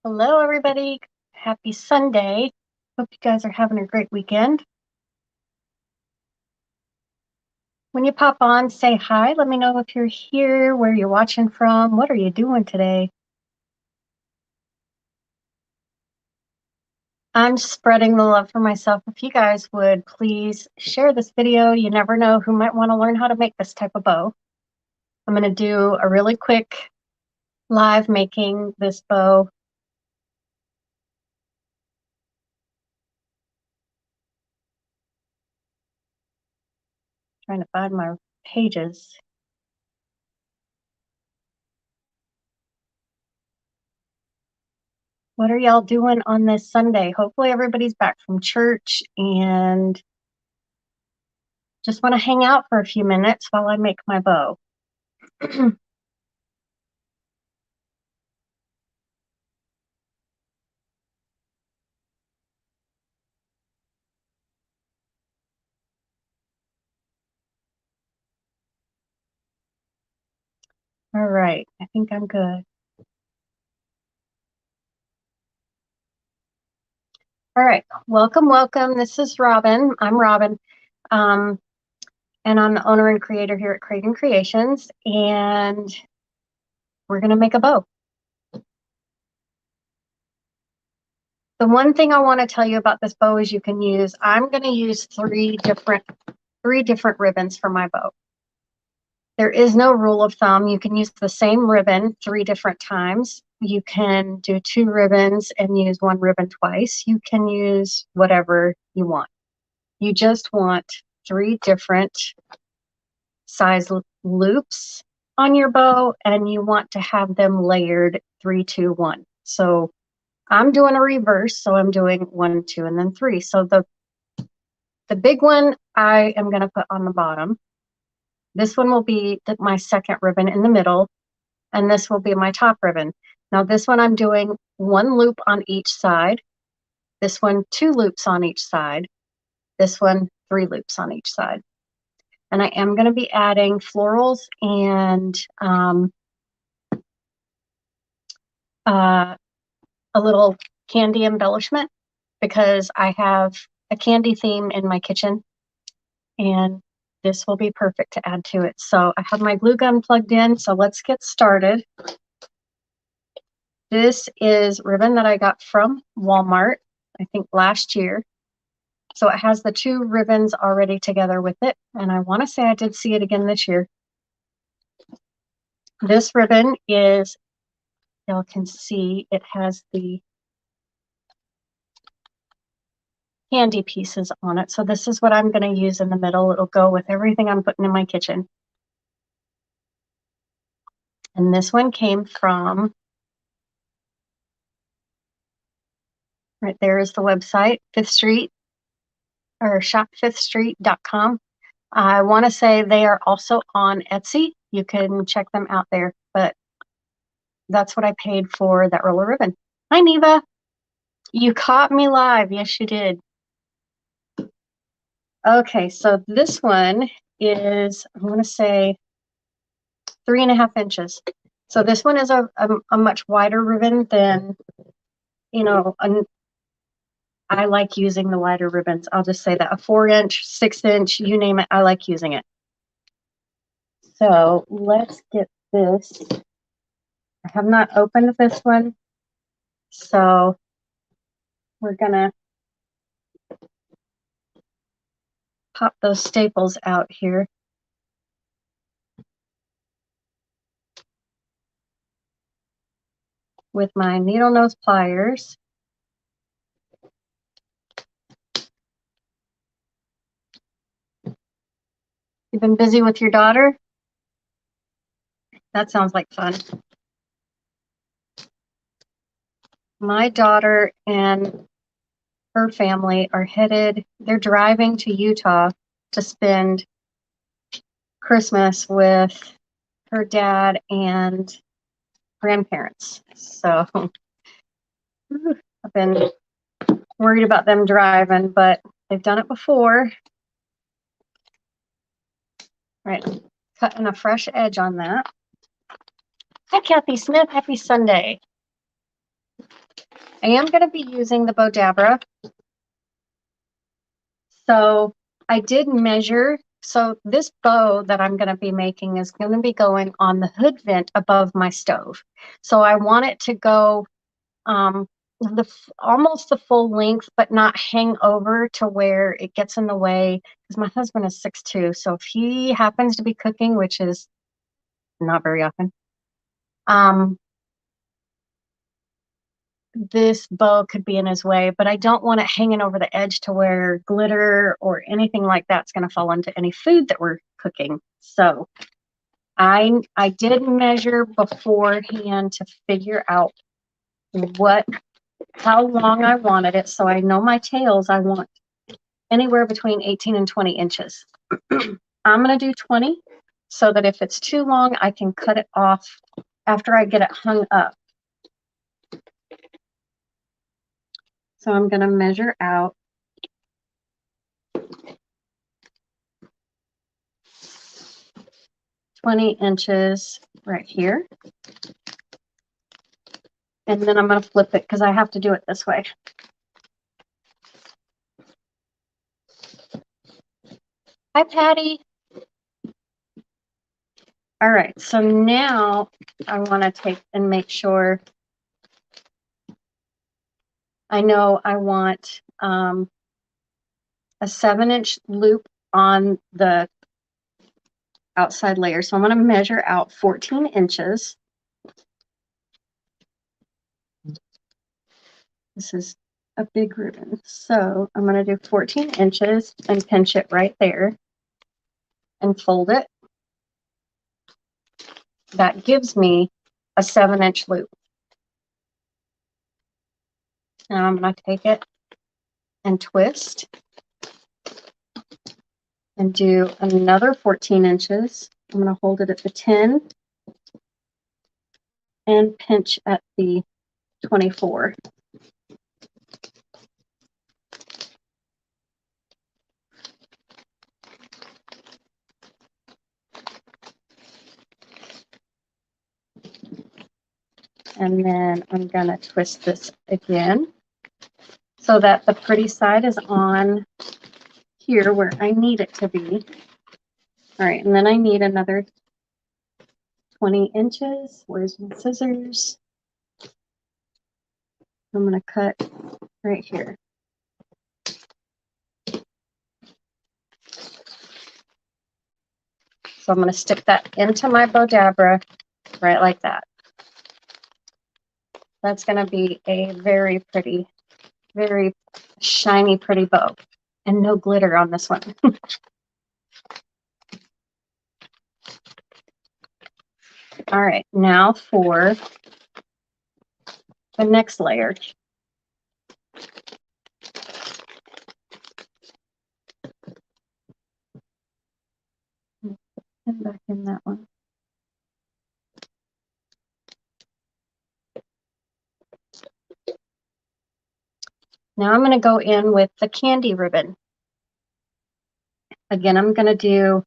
Hello, everybody. Happy Sunday. Hope you guys are having a great weekend. When you pop on, say hi. Let me know if you're here, where you're watching from. What are you doing today? I'm spreading the love for myself. If you guys would please share this video. You never know who might want to learn how to make this type of bow. I'm going to do a really quick live making this bow. Trying to find my pages. What are y'all doing on this Sunday? Hopefully everybody's back from church and just want to hang out for a few minutes while I make my bow. All right, I think I'm good. All right, welcome. This is Robin. I'm Robin, and I'm the owner and creator here at Creighton Creations, and we're gonna make a bow. The one thing I want to tell you about this bow is I'm gonna use three different ribbons for my bow. There is no rule of thumb. You can use the same ribbon 3 different times. You can do 2 ribbons and use 1 ribbon twice. You can use whatever you want. You just want 3 different size loops on your bow, and you want to have them layered 3, 2, 1. So I'm doing a reverse, so I'm doing 1, 2, and then 3. So the big one I am going to put on the bottom. This one will be my second ribbon in the middle, and this will be my top ribbon. Now this one I'm doing 1 loop on each side. This one 2 loops on each side. This one 3 loops on each side. And I am going to be adding florals and a little candy embellishment because I have a candy theme in my kitchen, and this will be perfect to add to it. So I have my glue gun plugged in, so let's get started. This is ribbon that I got from Walmart, I think last year. So it has the 2 ribbons already together with it, and I want to say I did see it again this year. This ribbon is, y'all can see, it has the candy pieces on it. So this is what I'm going to use in the middle. It'll go with everything I'm putting in my kitchen. And this one came from, right there is the website, 5th Street, or shop5thstreet.com. I want to say they are also on Etsy. You can check them out there, but that's what I paid for that roll of ribbon. Hi, Neva. You caught me live. Yes, you did. Okay, so this one is, I want to say 3.5 inches. So this one is a much wider ribbon than, I like using the wider ribbons. I'll just say that a 4-inch, 6-inch, you name it, I like using it. So let's get this. I have not opened this one, so we're gonna pop those staples out here. With my needle nose pliers. You've been busy with your daughter? That sounds like fun. My daughter and her family are they're driving to Utah to spend Christmas with her dad and grandparents. So I've been worried about them driving, but they've done it before. Right, cutting a fresh edge on that. Hi, Kathy Smith. Happy Sunday. I am going to be using the Bodabra. So I did measure. So this bow that I'm going to be making is going to be going on the hood vent above my stove. So I want it to go almost the full length, but not hang over to where it gets in the way. Because my husband is 6'2", so if he happens to be cooking, which is not very often, this bow could be in his way, but I don't want it hanging over the edge to where glitter or anything like that's going to fall into any food that we're cooking. So I did measure beforehand to figure out how long I wanted it. So I know my tails, I want anywhere between 18 and 20 inches. I'm going to do 20 so that if it's too long, I can cut it off after I get it hung up. So I'm going to measure out 20 inches right here. And then I'm going to flip it because I have to do it this way. Hi, Patty. All right, so now I want to take and make sure I know I want a 7-inch loop on the outside layer. So I'm going to measure out 14 inches. This is a big ribbon. So I'm going to do 14 inches and pinch it right there and fold it. That gives me a 7-inch loop. Now I'm going to take it and twist and do another 14 inches. I'm going to hold it at the 10 and pinch at the 24. And then I'm going to twist this again so that the pretty side is on here where I need it to be. All right, and then I need another 20 inches. Where's my scissors? I'm going to cut right here. So I'm going to stick that into my Bodabra right like that. That's going to be a very pretty, very shiny, pretty bow. And no glitter on this one. All right, now for the next layer. And back in that one. Now I'm going to go in with the candy ribbon. Again, I'm going to do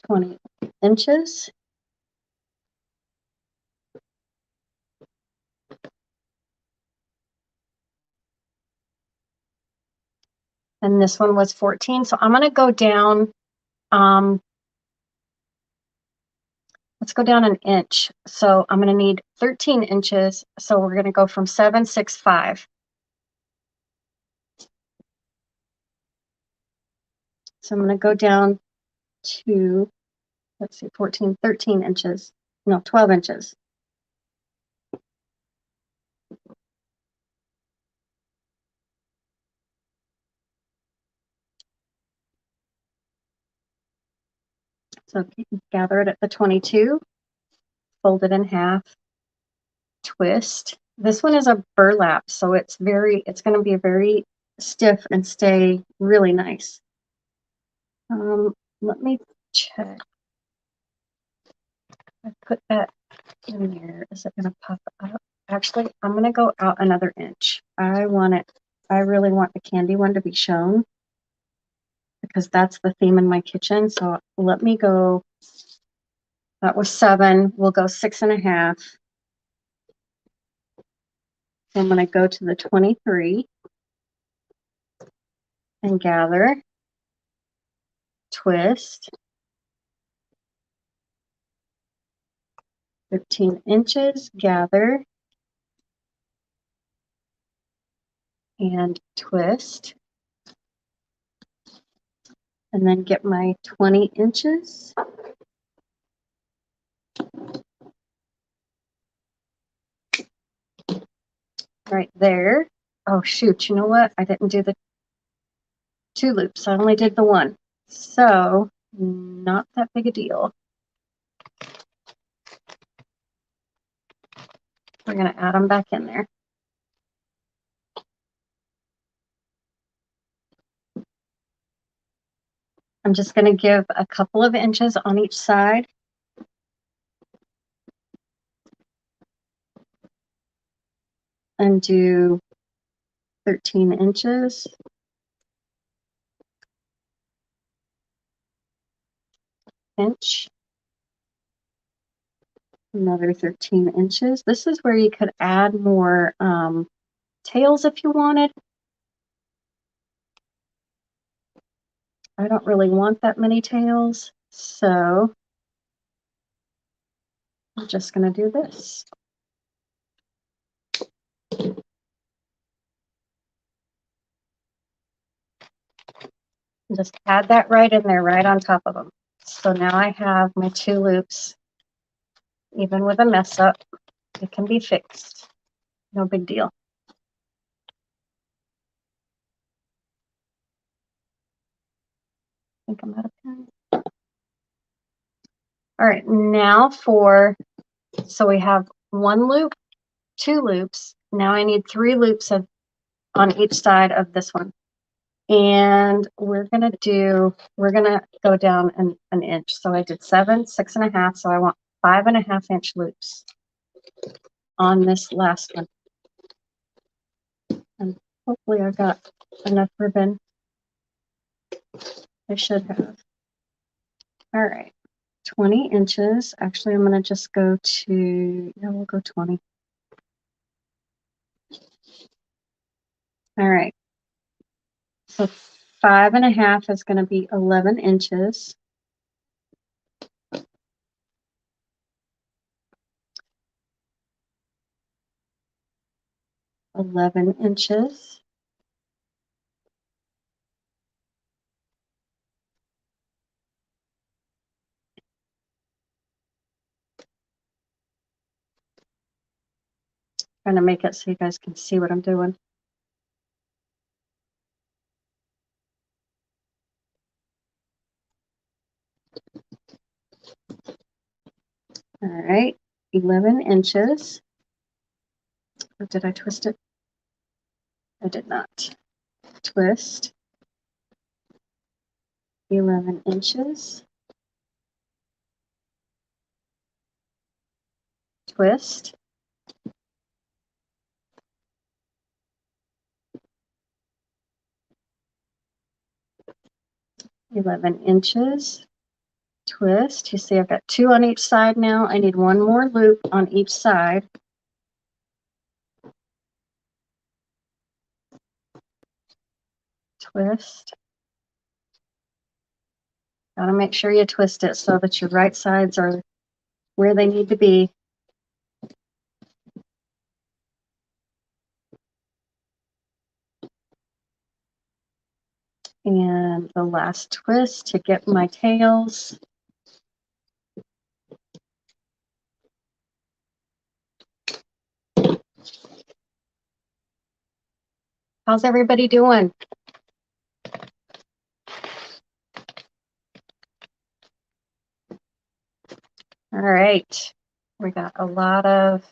20 inches. And this one was 14. So I'm going to go down, let's go down an inch. So I'm going to need 13 inches. So we're going to go from 7, 6, 5. So I'm going to go down to, let's see, 14, 13 inches. No, 12 inches. So gather it at the 22, fold it in half, twist. This one is a burlap, so it's going to be very stiff and stay really nice. Let me check. I put that in there. Is it going to pop up? Actually, I'm going to go out another inch. I really want the candy one to be shown because that's the theme in my kitchen. So let me go. That was 7. We'll go 6.5. So I'm going to go to the 23 and gather, twist, 15 inches, gather, and twist, and then get my 20 inches. Right there. Oh shoot, you know what? I didn't do the 2 loops. I only did the 1. So, not that big a deal. We're going to add them back in there. I'm just going to give a couple of inches on each side. And do 13 inches. Inch. Another 13 inches. This is where you could add more tails if you wanted. I don't really want that many tails, so I'm just going to do this. Just add that right in there, right on top of them. So now I have my 2 loops. Even with a mess up, it can be fixed. No big deal. I think I'm out of pen. All right, now so we have 1 loop, 2 loops. Now I need 3 loops on each side of this one. And we're gonna go down an inch. So I did 7, 6.5. So I want 5.5 inch loops on this last one. And hopefully I got enough ribbon. I should have. All right, 20 inches. Actually, I'm gonna just go to, yeah, we'll go 20. All right. So 5.5 is gonna be 11 inches. 11 inches. Trying to make it so you guys can see what I'm doing. All right, 11 inches. Or did I twist it? I did not. Twist. 11 inches. Twist. 11 inches. Twist. You see I've got 2 on each side now. I need 1 more loop on each side. Twist. Gotta make sure you twist it so that your right sides are where they need to be. And the last twist to get my tails. How's everybody doing? All right, we got a lot of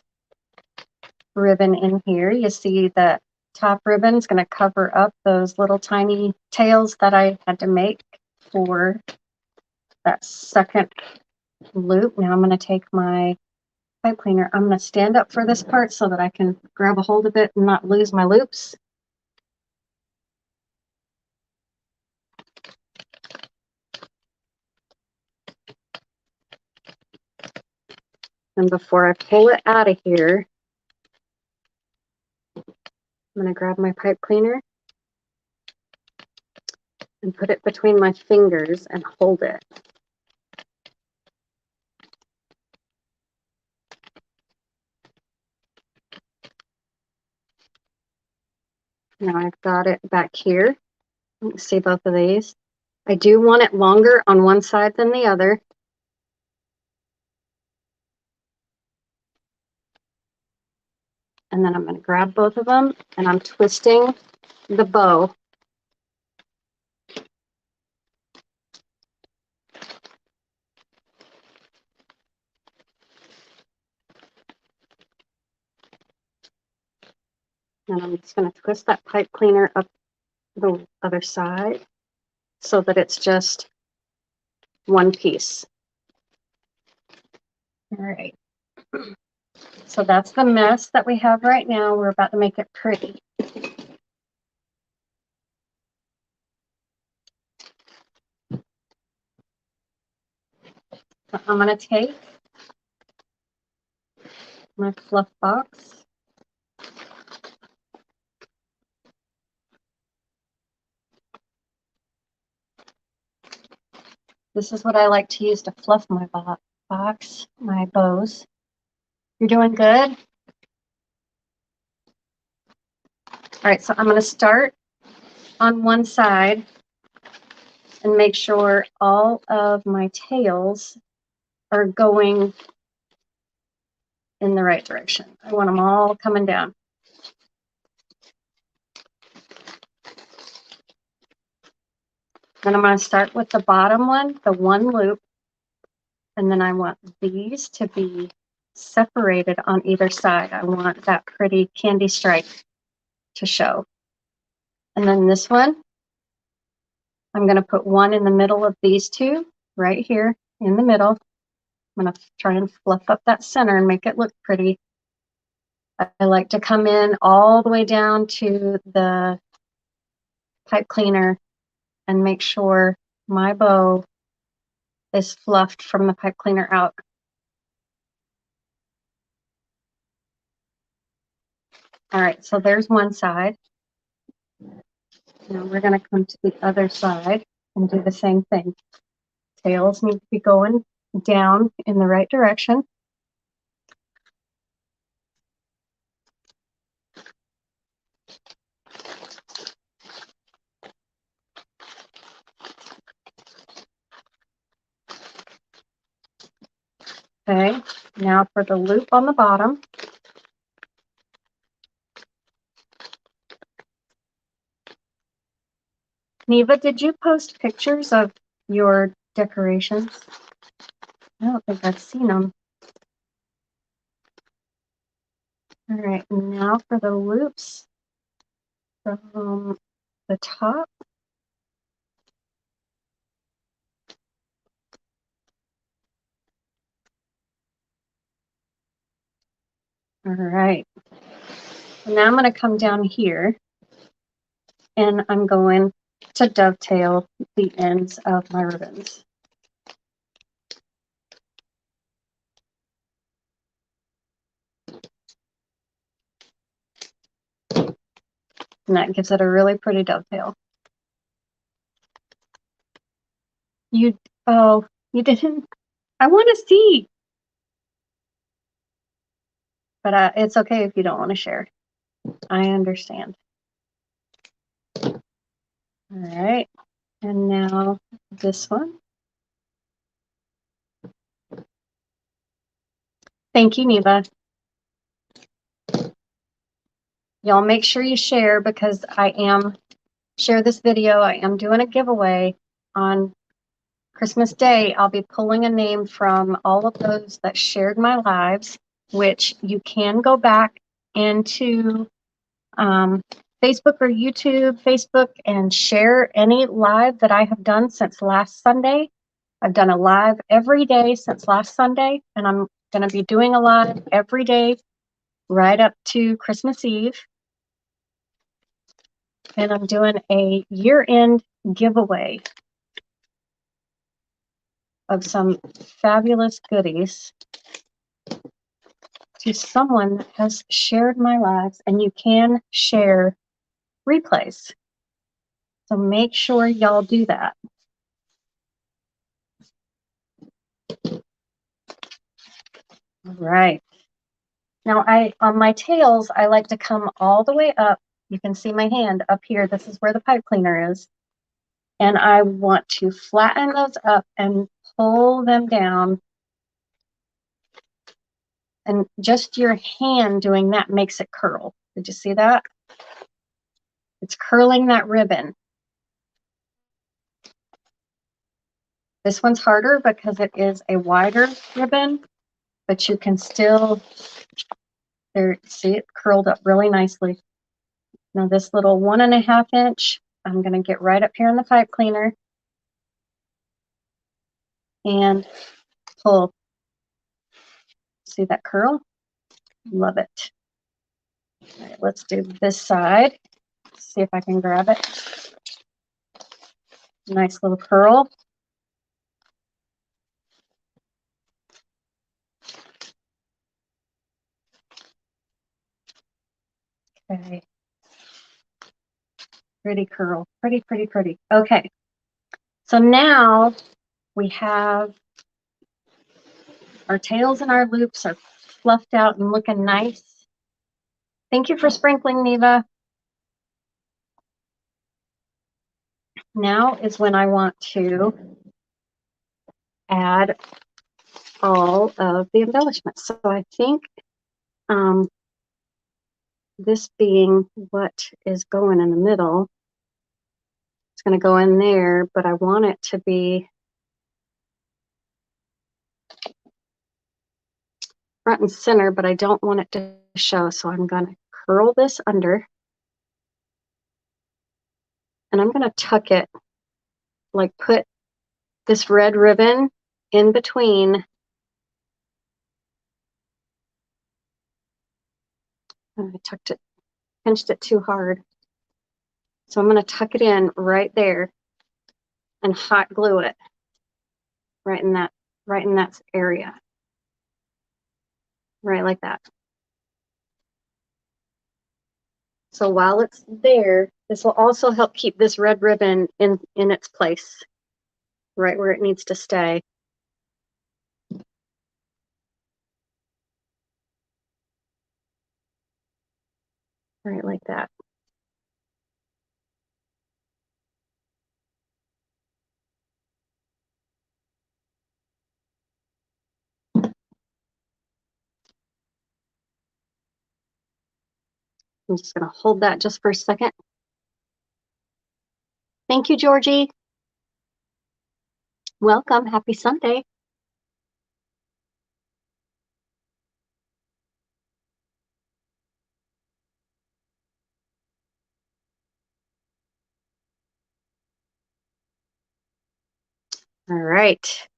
ribbon in here. You see that top ribbon is going to cover up those little tiny tails that I had to make for that second loop. Now I'm going to take my pipe cleaner. I'm going to stand up for this part so that I can grab a hold of it and not lose my loops. And before I pull it out of here, I'm going to grab my pipe cleaner and put it between my fingers and hold it. Now I've got it back here. You can see both of these. I do want it longer on one side than the other. And then I'm going to grab both of them and I'm twisting the bow. And I'm just going to twist that pipe cleaner up the other side so that it's just one piece. All right. So that's the mess that we have right now. We're about to make it pretty. So I'm going to take my fluff box. This is what I like to use to fluff my box, my bows. You're doing good? All right, so I'm going to start on one side and make sure all of my tails are going in the right direction. I want them all coming down. Then I'm going to start with the bottom one, the one loop, and then I want these to be separated on either side. I want that pretty candy stripe to show. And then this one, I'm going to put one in the middle of these two, right here in the middle. I'm going to try and fluff up that center and make it look pretty. I like to come in all the way down to the pipe cleaner and make sure my bow is fluffed from the pipe cleaner out. All right, so there's one side. Now we're going to come to the other side and do the same thing. Tails need to be going down in the right direction. Okay, now for the loop on the bottom. Neva, did you post pictures of your decorations? I don't think I've seen them. All right, now for the loops from the top. All right, so now I'm going to come down here and I'm going to dovetail the ends of my ribbons. And that gives it a really pretty dovetail. Oh, you didn't? I want to see. But it's okay if you don't want to share. I understand. All right. And now this one. Thank you, Neva. Y'all make sure you share because share this video. I am doing a giveaway on Christmas Day. I'll be pulling a name from all of those that shared my lives, which you can go back into Facebook or Facebook and share any live that I have done since last Sunday. I've done a live every day since last Sunday, and I'm going to be doing a live every day right up to Christmas Eve. And I'm doing a year-end giveaway of some fabulous goodies. to someone that has shared my lives, and you can share replays. So make sure y'all do that. All right. Now on my tails, I like to come all the way up. You can see my hand up here. This is where the pipe cleaner is. And I want to flatten those up and pull them down. And just your hand doing that makes it curl. Did you see that? It's curling that ribbon. This one's harder because it is a wider ribbon, but you can still, there, see it curled up really nicely. Now this little 1.5 inch, I'm going to get right up here in the pipe cleaner and pull. See that curl? Love it. All right, let's do this side. See if I can grab it. Nice little curl. Okay. Pretty curl. Pretty, pretty, pretty. Okay. So now we have our tails and our loops are fluffed out and looking nice. Thank you for sprinkling, Neva. Now is when I want to add all of the embellishments. So I think this being what is going in the middle, it's going to go in there, but I want it to be front and center, but I don't want it to show. So I'm going to curl this under and I'm going to tuck it, like put this red ribbon in between. I tucked it, pinched it too hard. So I'm going to tuck it in right there and hot glue it right in that area. Right like that. So while it's there, this will also help keep this red ribbon in its place, right where it needs to stay. Right like that. I'm just going to hold that just for a second. Thank you, Georgie. Welcome. Happy Sunday. All right.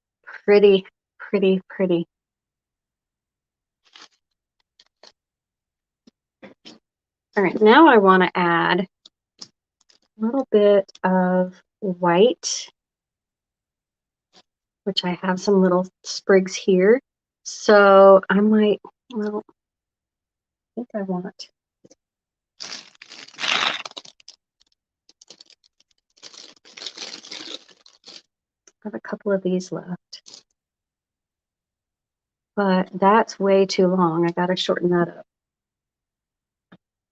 Pretty, pretty, pretty. All right. Now I want to add a little bit of white, which I have some little sprigs here. So I might, well, I think I want. I have a couple of these left. But that's way too long. I got to shorten that up.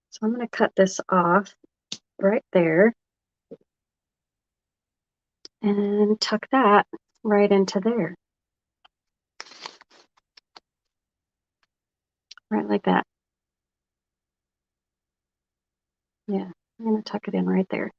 So I'm going to cut this off right there and tuck that right into there. Right like that. Yeah, I'm going to tuck it in right there.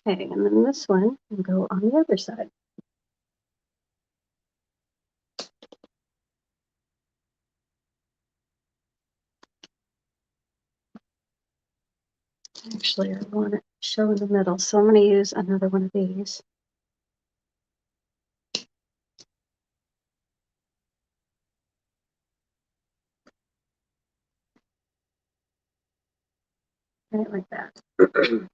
Okay, and then this one will go on the other side. Actually, I want it to show in the middle, so I'm going to use another one of these. Right like that.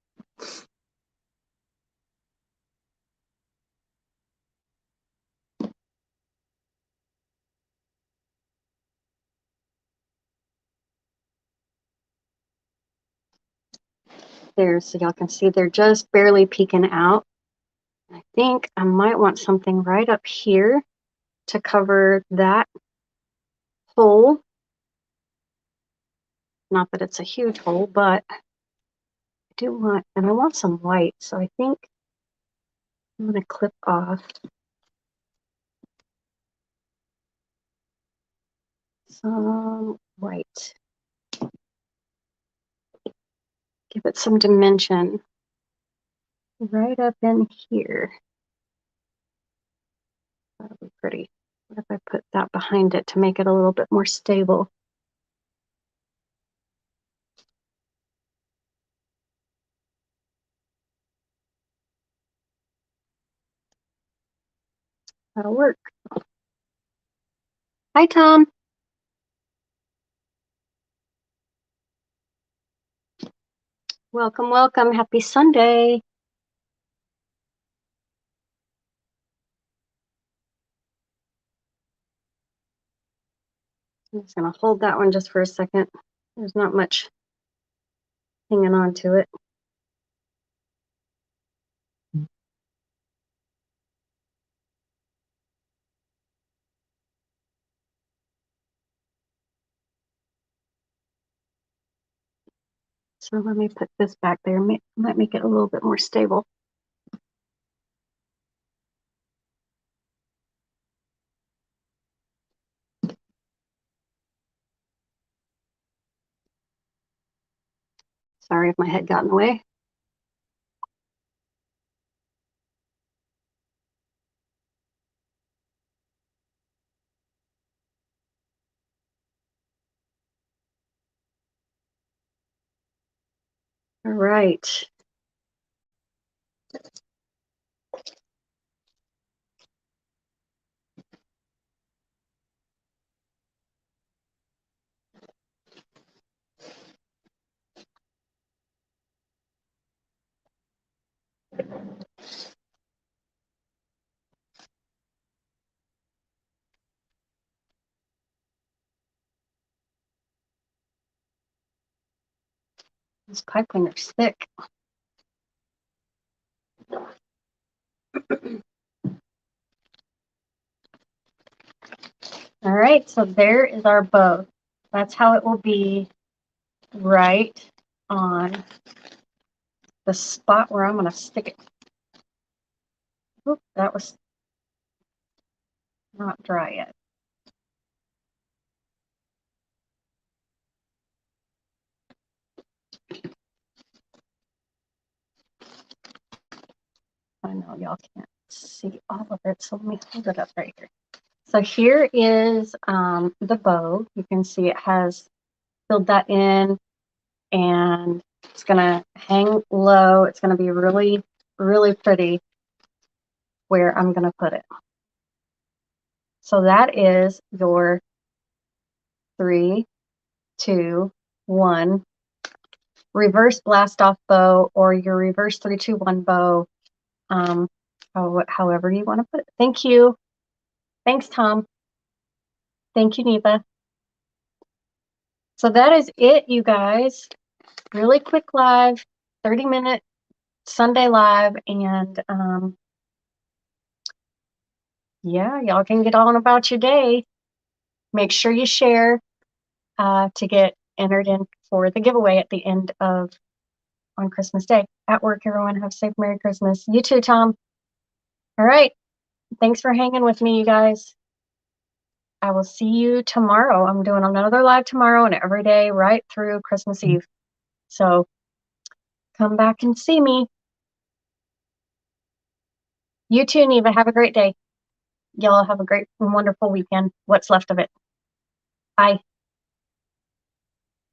There, so y'all can see they're just barely peeking out. I think I might want something right up here to cover that hole. Not that it's a huge hole, but I do want, and I want some white, so I think I'm going to clip off some white. Give it some dimension right up in here. That'll be pretty. What if I put that behind it to make it a little bit more stable? That'll work. Hi, Tom. Welcome, welcome. Happy Sunday. I'm just going to hold that one just for a second. There's not much hanging on to it. So let me put this back there. Might make it a little bit more stable. Sorry if my head got in the way. All right. This pipe cleaner's thick. All right, so there is our bow. That's how it will be right on the spot where I'm going to stick it. Oop, that was not dry yet. I know y'all can't see all of it, so let me hold it up right here. So here is the bow. You can see it has filled that in, and it's going to hang low. It's going to be really, really pretty where I'm going to put it. So that is your 3, 2, 1 reverse blast off bow, or your reverse 3, 2, 1 bow, however you want to put it. Thank you. Thanks, Tom. Thank you, Neva. So that is it, you guys. Really quick live, 30-minute Sunday live, and yeah, y'all can get on about your day. Make sure you share to get entered in for the giveaway at the end of on Christmas Day. At work, everyone, have a safe Merry Christmas. You too, Tom. All right. Thanks for hanging with me, you guys. I will see you tomorrow. I'm doing another live tomorrow and every day right through Christmas Eve. So come back and see me. You too, Neva. Have a great day. Y'all have a great and wonderful weekend. What's left of it. Bye.